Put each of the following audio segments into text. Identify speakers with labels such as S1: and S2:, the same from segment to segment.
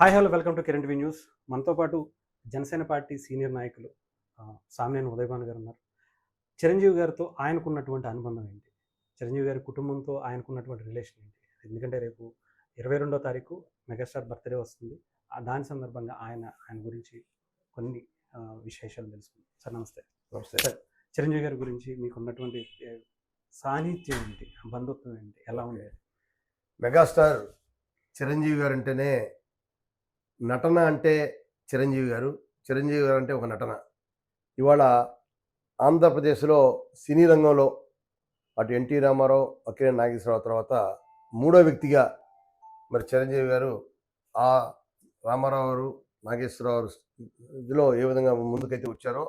S1: Hi hello welcome to Kiran TV news. మనతో పాటు Janasena party senior నాయకులు సామినేని ఉదయభాను గారు ఉన్నారు. చిరంజీవి గారితో ఆయనకున్నటువంటి అనుబంధం ఏంటి? చిరంజీవి గారి కుటుంబంతో ఆయనకున్నటువంటి రిలేషన్ ఏంటి? ఎందుకంటే రేపు 22వ తారీఖు మెగాస్టార్ బర్త్‌డే వస్తుంది. దాని సందర్భంగా ఆయన గురించి కొన్ని విశేషాలు తెలుసుకుందాం. సార్ నమస్తే.
S2: నమస్తే.
S1: సార్ చిరంజీవి గారి గురించి మీకున్నటువంటి సాన్నిధ్యం ఏంటి? బంధుత్వం ఏంటి? ఎలా ఉండేది?
S2: మెగాస్టార్ చిరంజీవి గారు అంటేనే నటన అంటే చిరంజీవి గారు, చిరంజీవి గారు అంటే ఒక నటన. ఇవాళ ఆంధ్రప్రదేశ్‌లో సినీ రంగంలో అటు ఎన్టీ రామారావు, అక్కినేని నాగేశ్వరరావు తర్వాత మూడో వ్యక్తిగా మరి చిరంజీవి గారు ఆ రామారావు గారు, నాగేశ్వరరావు గారు ఇదిలో ఏ విధంగా ముందుకైతే వచ్చారో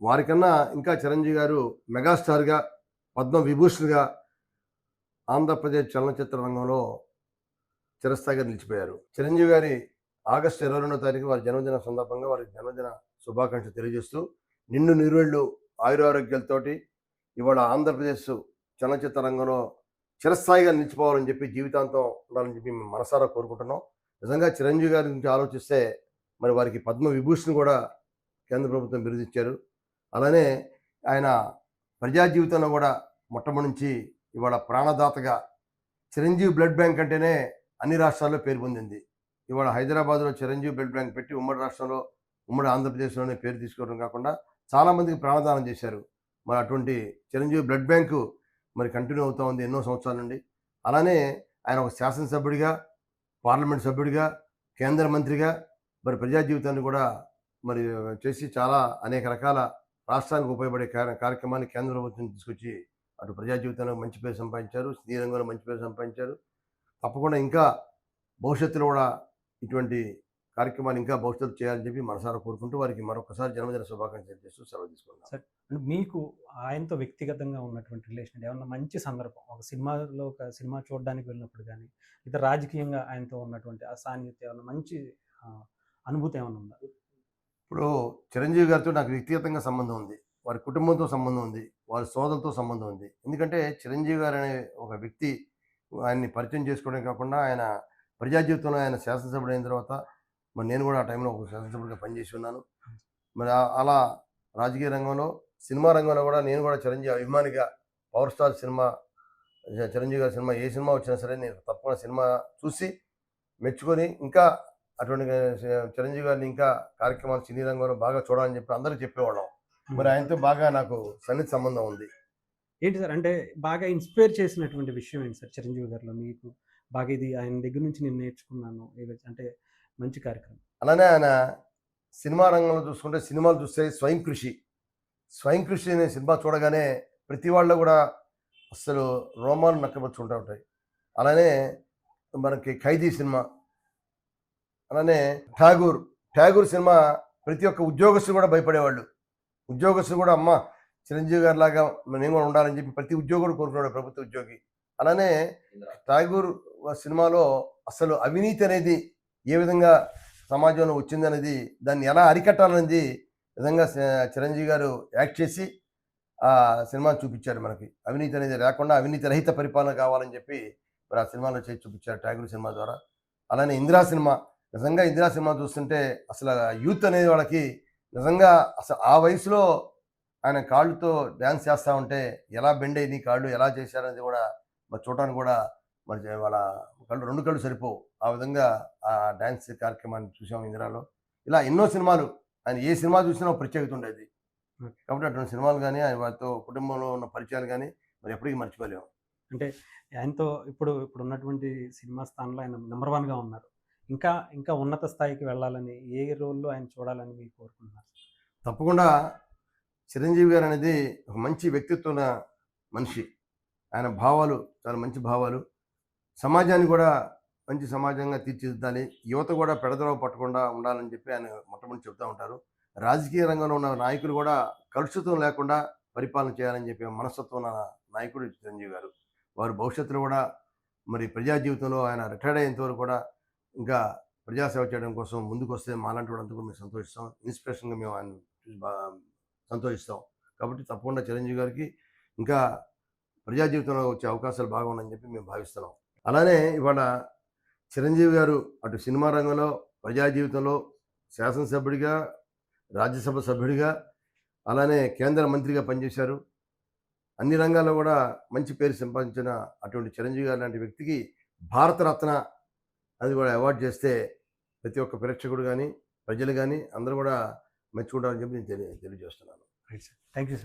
S2: వారికన్నా ఇంకా చిరంజీవి గారు మెగాస్టార్‌గా, పద్మ విభూషణ్‌గా ఆంధ్రప్రదేశ్ చలనచిత్ర రంగంలో చిరస్థాయిగా నిలిచిపోయారు. చిరంజీవి గారి ఆగస్టు 22వ తారీఖు వారి జన్మదిన సందర్భంగా వారికి జన్మదిన శుభాకాంక్షలు తెలియజేస్తూ నిండు నూరేళ్లు ఆయురారోగ్యాలతోటి ఇవాళ ఆంధ్రప్రదేశ్ చలనచిత్ర రంగంలో చిరస్థాయిగా నిలిచిపోవాలని చెప్పి జీవితాంతం ఉండాలని చెప్పి మేము మనసారా కోరుకుంటున్నాం. నిజంగా చిరంజీవి గారి గురించి ఆలోచిస్తే మరి వారికి పద్మ విభూషణ్ కూడా కేంద్ర ప్రభుత్వం బిరుదిచ్చారు. అలానే ఆయన ప్రజా జీవితంలో కూడా మొట్టమొదటి నుంచి ఇవాళ ప్రాణదాతగా చిరంజీవి బ్లడ్ బ్యాంక్ అంటేనే అన్ని రాష్ట్రాల్లో పేరు పొందింది. ఇవాళ హైదరాబాద్లో చిరంజీవి బ్లడ్ బ్యాంక్ పెట్టి ఉమ్మడి రాష్ట్రంలో, ఉమ్మడి ఆంధ్రప్రదేశ్లోనే పేరు తీసుకోవడం కాకుండా చాలామందికి ప్రాణదానం చేశారు. మరి అటువంటి చిరంజీవి బ్లడ్ బ్యాంకు మరి కంటిన్యూ అవుతూ ఉంది ఎన్నో సంవత్సరాల నుండి. అలానే ఆయన ఒక శాసనసభ్యుడిగా, పార్లమెంట్ సభ్యుడిగా, కేంద్ర మంత్రిగా మరి ప్రజా జీవితాన్ని కూడా మరి చేసి చాలా అనేక రకాల రాష్ట్రానికి ఉపయోగపడే కార్యక్రమాన్ని కేంద్ర ప్రభుత్వం తీసుకొచ్చి అటు ప్రజా జీవితంలో మంచి పేరు సంపాదించారు, సినీ రంగంలో మంచి పేరు సంపాదించారు. తప్పకుండా ఇంకా భవిష్యత్తులో కూడా ఇటువంటి కార్యక్రమాలు ఇంకా భవిష్యత్తు చేయాలని చెప్పి మనసారా కోరుకుంటూ వారికి మరొకసారి జన్మదిన శుభాకాంక్షలు చేస్తూ సెలవు తీసుకున్నాను.
S1: సార్ మీకు ఆయనతో వ్యక్తిగతంగా ఉన్నటువంటి రిలేషన్ ఏమన్నా మంచి సందర్భం ఒక సినిమా చూడడానికి వెళ్ళినప్పుడు కానీ లేదా రాజకీయంగా ఆయనతో ఉన్నటువంటి ఆ సాన్నిధ్యం ఏమన్నా మంచి అనుభూతి ఏమన్నా ఉందా?
S2: ఇప్పుడు చిరంజీవి గారితో నాకు వ్యక్తిగతంగా సంబంధం ఉంది, వారి కుటుంబంతో సంబంధం ఉంది, వారి సోదరులతో సంబంధం ఉంది. ఎందుకంటే చిరంజీవి గారు అనే ఒక వ్యక్తి ఆయన్ని పరిచయం చేసుకోవడం కాకుండా ఆయన ప్రజా జీవితంలో ఆయన శాసనసభ్యుడు అయిన తర్వాత మరి నేను కూడా ఆ టైంలో ఒక శాసనసభ్యుడిగా పనిచేసి ఉన్నాను. మరి అలా రాజకీయ రంగంలో, సినిమా రంగంలో కూడా నేను కూడా చిరంజీవి అభిమానిగా పవర్ స్టార్ సినిమా, చిరంజీవి గారి సినిమా ఏ సినిమా వచ్చినా సరే నేను తప్పకుండా సినిమా చూసి మెచ్చుకొని ఇంకా అటువంటి చిరంజీవి గారిని ఇంకా కార్యక్రమాలు సినీ రంగంలో బాగా చూడాలని చెప్పి అందరూ చెప్పేవాళ్ళం. మరి ఆయనతో బాగా నాకు సన్నిహిత సంబంధం ఉంది.
S1: ఏంటి సార్ అంటే బాగా ఇన్స్పైర్ చేసినటువంటి విషయం ఏంటి సార్ చిరంజీవి గారిలో మీకు? బాగా ఇది ఆయన దగ్గర నుంచి నేను నేర్చుకున్నాను అంటే మంచి కార్యక్రమం.
S2: అలానే ఆయన సినిమా రంగంలో చూసుకుంటే సినిమాలు చూస్తే స్వయం కృషి అనే సినిమా చూడగానే ప్రతి వాళ్ళు కూడా అసలు రోమాలు నక్కబరుచుకుంటూ ఉంటాయి. అలానే మనకి ఖైదీ సినిమా, అలానే ఠాగూర్ సినిమా ప్రతి ఒక్క ఉద్యోగస్తులు కూడా భయపడేవాళ్ళు. ఉద్యోగస్తులు కూడా అమ్మ చిరంజీవి గారి లాగా నేను కూడా ఉండాలని చెప్పి ప్రతి ఉద్యోగుడు కోరుకున్నాడు, ప్రభుత్వ ఉద్యోగి. అలానే ఠాగూర్ సినిమాలో అసలు అవినీతి అనేది ఏ విధంగా సమాజంలో వచ్చిందనేది, దాన్ని ఎలా అరికట్టాలనేది విధంగా చిరంజీవి గారు యాక్ట్ చేసి ఆ సినిమాను చూపించారు. మనకి అవినీతి అనేది లేకుండా అవినీతి రహిత పరిపాలన కావాలని చెప్పి మరి ఆ సినిమాలో చేసి చూపించారు ఠాగూర్ సినిమా ద్వారా. అలానే ఇందిరా సినిమా చూస్తుంటే అసలు యూత్ అనేది వాళ్ళకి నిజంగా అసలు ఆ వయసులో ఆయన కాళ్ళతో డ్యాన్స్ చేస్తూ ఉంటే ఎలా బెండ్ అయ్యి కాళ్ళు ఎలా చేశారనేది కూడా మరి చూడటానికి కూడా మరి వాళ్ళ రెండు కళ్ళు సరిపోవు. ఆ విధంగా ఆ డ్యాన్స్ కార్యక్రమాన్ని చూసాం ఇందిరాలో. ఇలా ఎన్నో సినిమాలు, ఆయన ఏ సినిమా చూసినా ప్రత్యేకత ఉండేది. కాబట్టి అటువంటి సినిమాలు కానీ ఆయన వారితో కుటుంబంలో ఉన్న పరిచయాలు కానీ మరి ఎప్పటికీ మర్చిపోలేము.
S1: అంటే ఆయనతో ఇప్పుడు ఉన్నటువంటి సినిమా స్థానంలో ఆయన నెంబర్ 1గా ఉన్నారు. ఇంకా ఉన్నత స్థాయికి వెళ్ళాలని ఏ రోల్లో ఆయన చూడాలని మీరు కోరుకుంటున్నారు?
S2: తప్పకుండా చిరంజీవి గారు అనేది ఒక మంచి వ్యక్తిత్వం ఉన్న మనిషి. ఆయన భావాలు చాలా మంచి భావాలు. సమాజాన్ని కూడా మంచి సమాజంగా తీర్చిదిద్దాలి, యువత కూడా పెడదరవ పట్టకుండా ఉండాలని చెప్పి ఆయన మొట్టమొదటి చెప్తూ ఉంటారు. రాజకీయ రంగంలో ఉన్న నాయకులు కూడా కలుషితం లేకుండా పరిపాలన చేయాలని చెప్పి మనస్తత్వం ఉన్న నాయకుడు చిరంజీవి గారు. వారు భవిష్యత్తులో కూడా మరి ప్రజా జీవితంలో ఆయన రిటైర్డ్ అయ్యేంత వరకు కూడా ఇంకా ప్రజాసేవ చేయడం కోసం ముందుకు వస్తే మాలాంటి వాళ్ళంతా కూడా మేము సంతోషిస్తాం. ఇన్స్పిరేషన్గా మేము ఆయన చూసి సంతోషిస్తాం. కాబట్టి తప్పకుండా చిరంజీవి గారికి ఇంకా ప్రజా జీవితంలో వచ్చే అవకాశాలు బాగా ఉన్నాయని చెప్పి మేము భావిస్తున్నాం. అలానే ఇవాళ చిరంజీవి గారు అటు సినిమా రంగంలో, ప్రజా జీవితంలో శాసనసభ్యుడిగా, రాజ్యసభ సభ్యుడిగా, అలానే కేంద్ర మంత్రిగా పనిచేశారు. అన్ని రంగాల్లో కూడా మంచి పేరు సంపాదించిన అటువంటి చిరంజీవి గారు లాంటి వ్యక్తికి భారతరత్న అది కూడా అవార్డు చేస్తే ప్రతి ఒక్క ప్రేక్షకుడు కానీ, ప్రజలు కానీ అందరూ కూడా మెచ్చుకుంటారని చెప్పి నేను తెలియజేస్తున్నాను.
S1: Right sir. Thank you sir.